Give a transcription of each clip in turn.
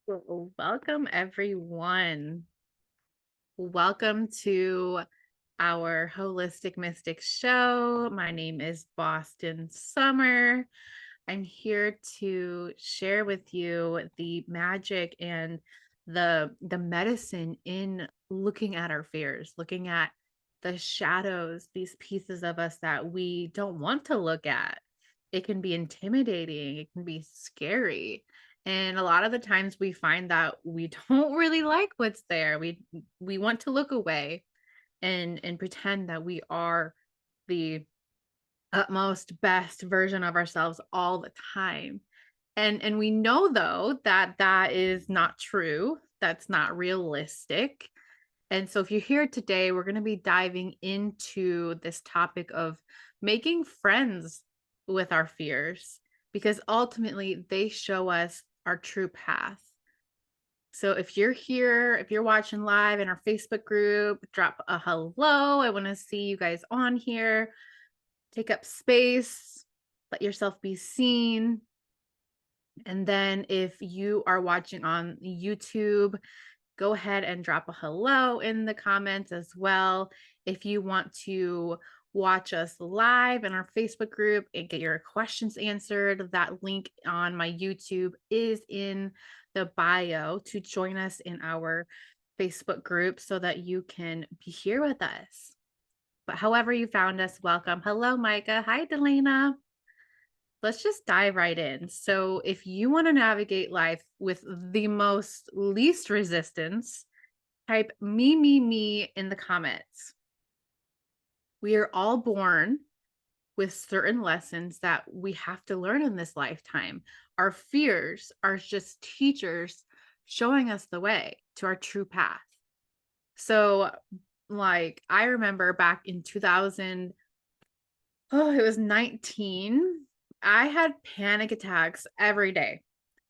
Welcome, everyone. Welcome to our Holistic Mystic Show. My name is Boston Summer. I'm here to share with you the magic and the medicine in looking at our fears, looking at the shadows, these pieces of us that we don't want to look at. It can be intimidating, it can be scary. And a lot of the times we find that we don't really like what's there. We want to look away and pretend that we are the utmost best version of ourselves all the time. And we know though that that is not true. That's not realistic. And so if you're here today, we're going to be diving into this topic of making friends with our fears because ultimately they show us our true path. So if you're here, if you're watching live in our Facebook group, drop a hello. I want to see you guys on here. Take up space, let yourself be seen. And then if you are watching on YouTube, go ahead and drop a hello in the comments as well. If you want to watch us live in our Facebook group and get your questions answered, that link on my YouTube is in the bio to join us in our Facebook group so that you can be here with us. But however you found us, welcome. Hello, Micah. Hi, Delana. Let's just dive right in. So, if you want to navigate life with the most least resistance, type me in the comments. We are all born with certain lessons that we have to learn in this lifetime. Our fears are just teachers showing us the way to our true path. So, like, I remember back in 2000, it was 19. I had panic attacks every day,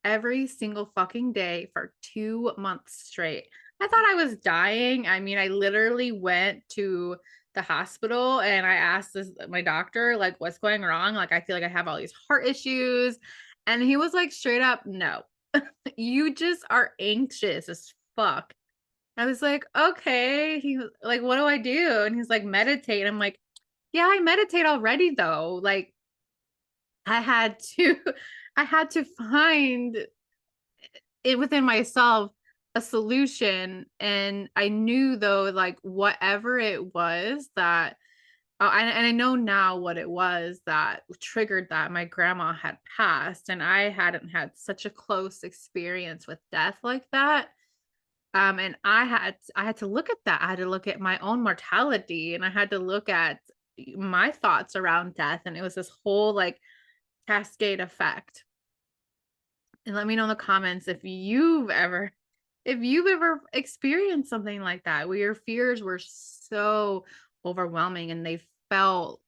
every single fucking day for 2 months straight. I thought I was dying. I mean, I literally went to the hospital and I asked my doctor, like, what's going wrong? Like, I feel like I have all these heart issues. And he was like, straight up, no, you just are anxious as fuck. I was like, okay. He was like, what do I do? And he's like, meditate. I'm like, yeah, I meditate already though. Like I had to I had to find it within myself a solution, and I knew though like whatever it was that and I know now what it was that triggered that. My grandma had passed and I hadn't had such a close experience with death like that. And I had to look at that. I had to look at my own mortality and I had to look at my thoughts around death, and it was this whole like cascade effect. And let me know in the comments if you've ever experienced something like that where your fears were so overwhelming and they felt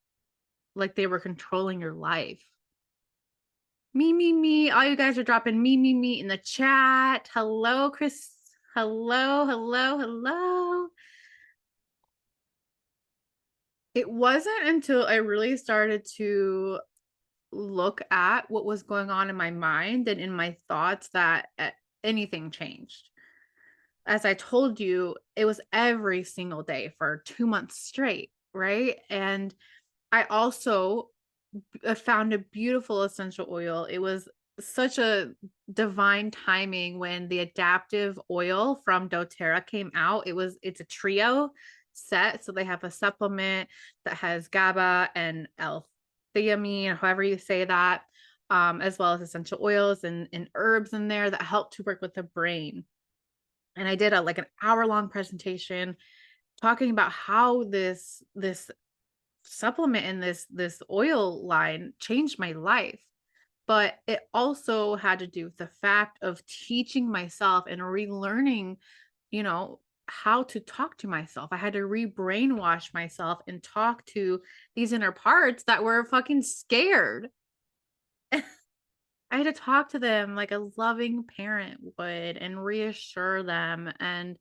like they were controlling your life. Me. All you guys are dropping me in the chat. Hello, Chris. Hello. It wasn't until I really started to look at what was going on in my mind and in my thoughts that anything changed. As I told you, it was every single day for 2 months straight, right? And I also found a beautiful essential oil. It was such a divine timing when the adaptive oil from doTERRA came out. It's a trio set, so they have a supplement that has GABA and L-theanine, however you say that, as well as essential oils and herbs in there that help to work with the brain. And I did like an hour-long presentation talking about how this supplement and this oil line changed my life. But it also had to do with the fact of teaching myself and relearning, how to talk to myself. I had to re-brainwash myself and talk to these inner parts that were fucking scared. I had to talk to them like a loving parent would and reassure them and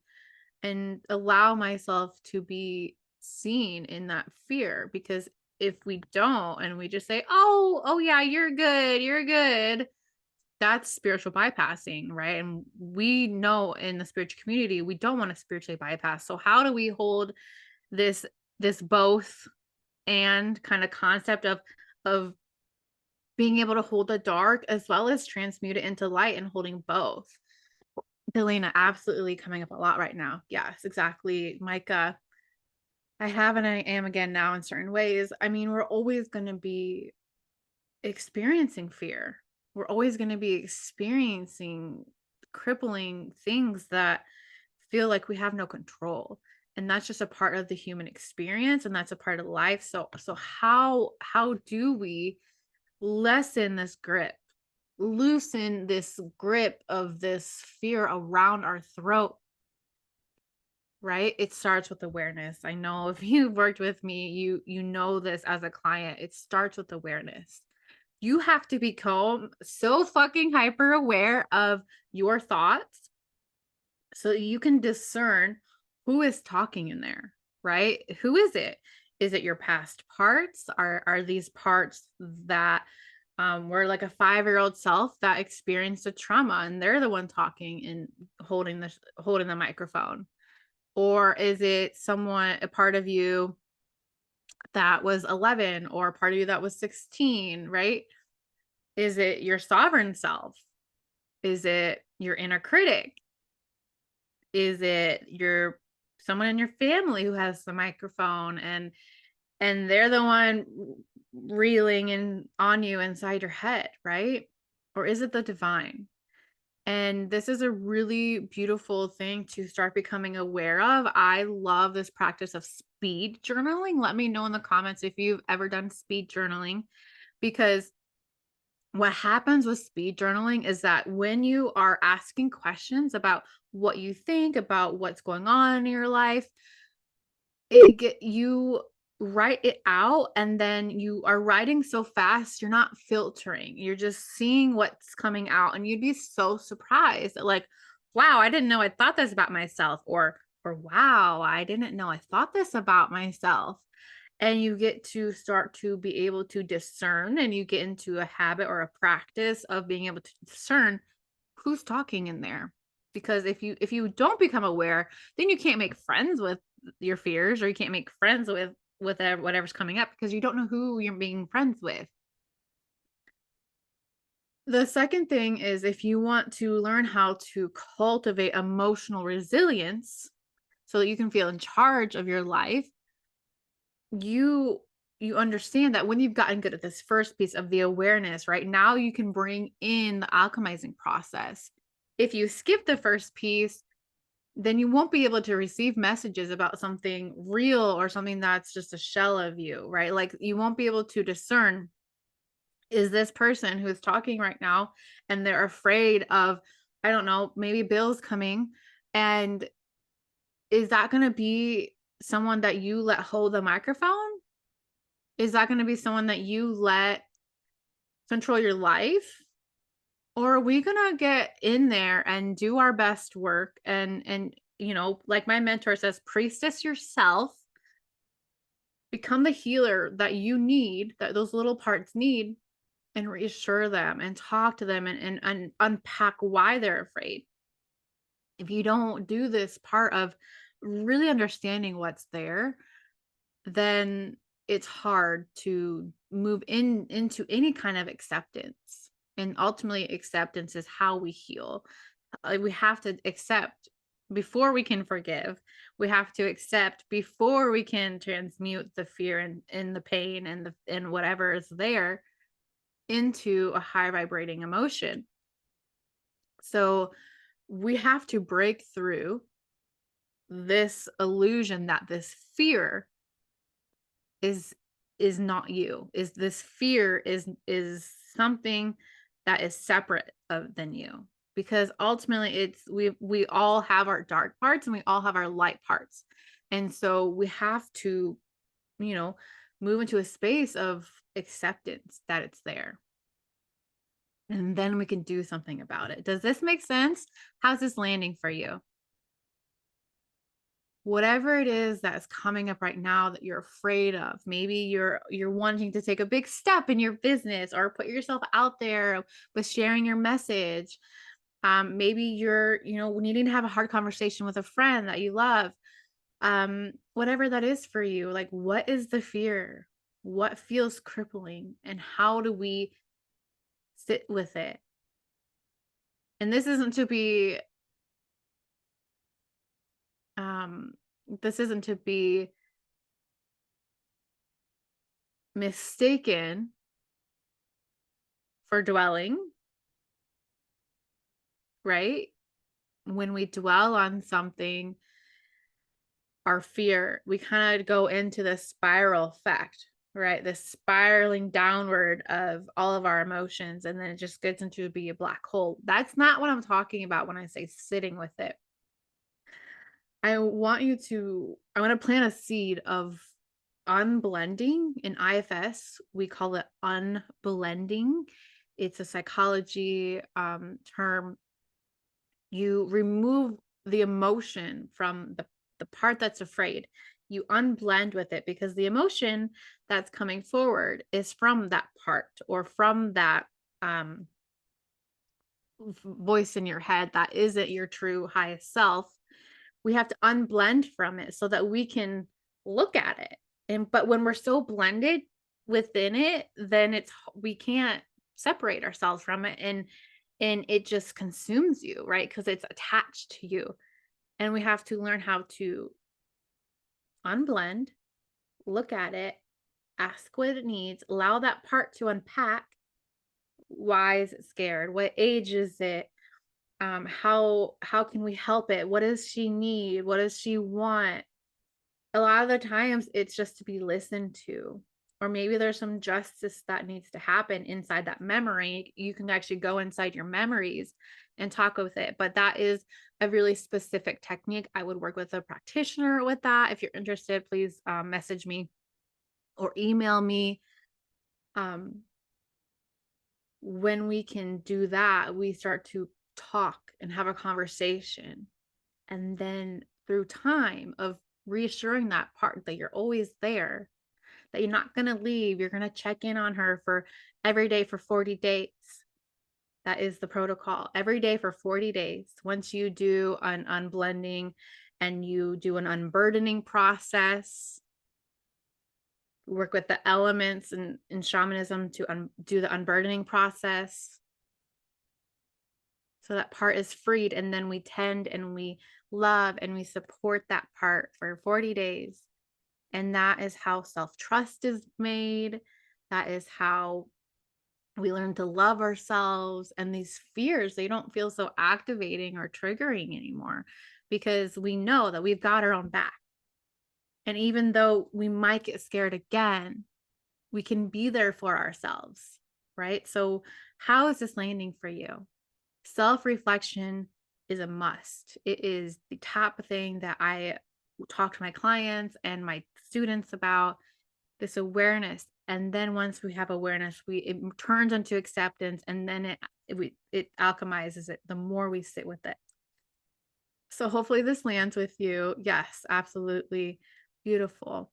allow myself to be seen in that fear, because if we don't and we just say, oh yeah, you're good, that's spiritual bypassing, right? And we know in the spiritual community, we don't want to spiritually bypass. So how do we hold this both and kind of concept of being able to hold the dark as well as transmute it into light and holding both? Delana, absolutely coming up a lot right now. Yes, exactly. Micah, I have and I am again now in certain ways. I mean, we're always going to be experiencing fear. We're always going to be experiencing crippling things that feel like we have no control. And that's just a part of the human experience, and that's a part of life. So how do we lessen this grip? Loosen this grip of this fear around our throat, right? It starts with awareness. I know if you've worked with me, you know this as a client. It starts with awareness. You have to become so fucking hyper aware of your thoughts so you can discern who is talking in there, right? Who is it? Is it your past parts? Are these parts that were like a 5-year-old self that experienced a trauma and they're the one talking and holding the microphone? Or is it someone, a part of you that was 11 or a part of you that was 16, right? Is it your sovereign self? Is it your inner critic? Is it your someone in your family who has the microphone and they're the one reeling in on you inside your head, right? Or is it the divine? And this is a really beautiful thing to start becoming aware of. I love this practice of speed journaling. Let me know in the comments if you've ever done speed journaling, because what happens with speed journaling is that when you are asking questions about what you think about what's going on in your life, you write it out, and then you are writing so fast you're not filtering, you're just seeing what's coming out, and you'd be so surprised that, like, wow, I didn't know I thought this about myself, or wow, I didn't know I thought this about myself. And you get to start to be able to discern, and you get into a habit or a practice of being able to discern who's talking in there. Because if you don't become aware, then you can't make friends with your fears, or you can't make friends with whatever's coming up, because you don't know who you're being friends with. The second thing is, if you want to learn how to cultivate emotional resilience so that you can feel in charge of your life, you you understand that when you've gotten good at this first piece of the awareness, right, now you can bring in the alchemizing process. If you skip the first piece, then you won't be able to receive messages about something real or something that's just a shell of you, right? Like, you won't be able to discern, is this person who's talking right now and they're afraid of, I don't know, maybe bills coming, and is that going to be someone that you let hold the microphone? Is that going to be someone that you let control your life? Or are we going to get in there and do our best work and like my mentor says, priestess yourself, become the healer that you need, that those little parts need, and reassure them and talk to them and unpack why they're afraid. If you don't do this part of really understanding what's there, then it's hard to move into any kind of acceptance. And ultimately, acceptance is how we heal. We have to accept before we can forgive. We have to accept before we can transmute the fear and the pain and whatever is there into a high vibrating emotion. So we have to break through this illusion that this fear is not you, is this fear is something that is separate than you, because ultimately it's we all have our dark parts and we all have our light parts, and so we have to you know move into a space of acceptance that it's there, and then we can do something about it. Does this make sense? How's this landing for you? whatever it is that's coming up right now that you're afraid of. Maybe you're wanting to take a big step in your business or put yourself out there with sharing your message. Maybe you're, needing to have a hard conversation with a friend that you love. Whatever that is for you, like, what is the fear? What feels crippling, and how do we sit with it? And um this isn't to be mistaken for dwelling, right? When we dwell on something, our fear, we kind of go into this spiral effect, right? This spiraling downward of all of our emotions, and then it just gets into be a black hole. That's not what I'm talking about when I say sitting with it. I want to plant a seed of unblending. In IFS, we call it unblending. It's a psychology term. You remove the emotion from the part that's afraid. You unblend with it, because the emotion that's coming forward is from that part, or from that voice in your head that isn't your true highest self. We have to unblend from it so that we can look at it. But when we're so blended within it, then we can't separate ourselves from it, and it just consumes you, right? Because it's attached to you. And we have to learn how to unblend, look at it, ask what it needs, allow that part to unpack. Why is it scared? What age is it? How can we help it? What does she need? What does she want? A lot of the times it's just to be listened to, or maybe there's some justice that needs to happen inside that memory. You can actually go inside your memories and talk with it, but that is a really specific technique. I would work with a practitioner with that. If you're interested, please message me or email me. When we can do that, we start to talk and have a conversation, and then through time of reassuring that part that you're always there, that you're not going to leave, you're going to check in on her for every day for 40 days. That is the protocol. Every day for 40 days. Once you do an unblending and you do an unburdening process, work with the elements and in shamanism to do the unburdening process, so that part is freed, and then we tend and we love and we support that part for 40 days. And that is how self-trust is made. That is how we learn to love ourselves. And these fears, they don't feel so activating or triggering anymore, because we know that we've got our own back. And even though we might get scared again, we can be there for ourselves, right? So how is this landing for you? Self-reflection is a must. It is the top thing that I talk to my clients and my students about, this awareness. And then once we have awareness, it turns into acceptance, and then it alchemizes it the more we sit with it. So hopefully this lands with you. Yes, absolutely. Beautiful.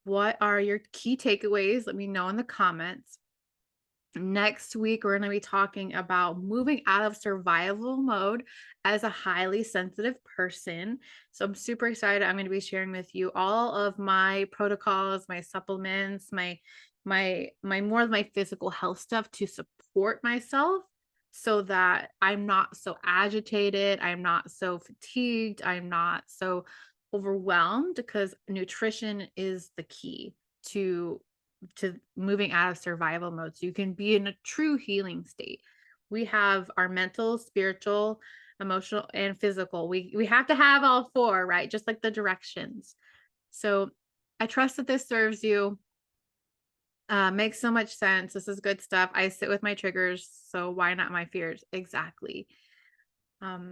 What are your key takeaways? Let me know in the comments. Next week, we're going to be talking about moving out of survival mode as a highly sensitive person. So I'm super excited. I'm going to be sharing with you all of my protocols, my supplements, my more of my physical health stuff to support myself, so that I'm not so agitated, I'm not so fatigued, I'm not so overwhelmed, because nutrition is the key to moving out of survival mode, so you can be in a true healing state. We have our mental, spiritual, emotional, and physical. We have to have all four, right? Just like the directions. So I trust that this serves you. Makes so much sense. This is good stuff. I sit with my triggers, so why not my fears? Exactly. I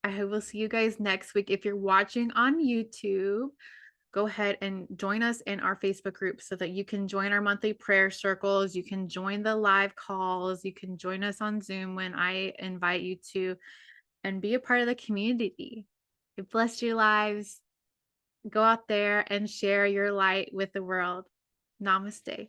will see you guys next week. If you're watching on YouTube, go ahead and join us in our Facebook group so that you can join our monthly prayer circles. You can join the live calls. You can join us on Zoom when I invite you to, and be a part of the community. It blessed your lives. Go out there and share your light with the world. Namaste.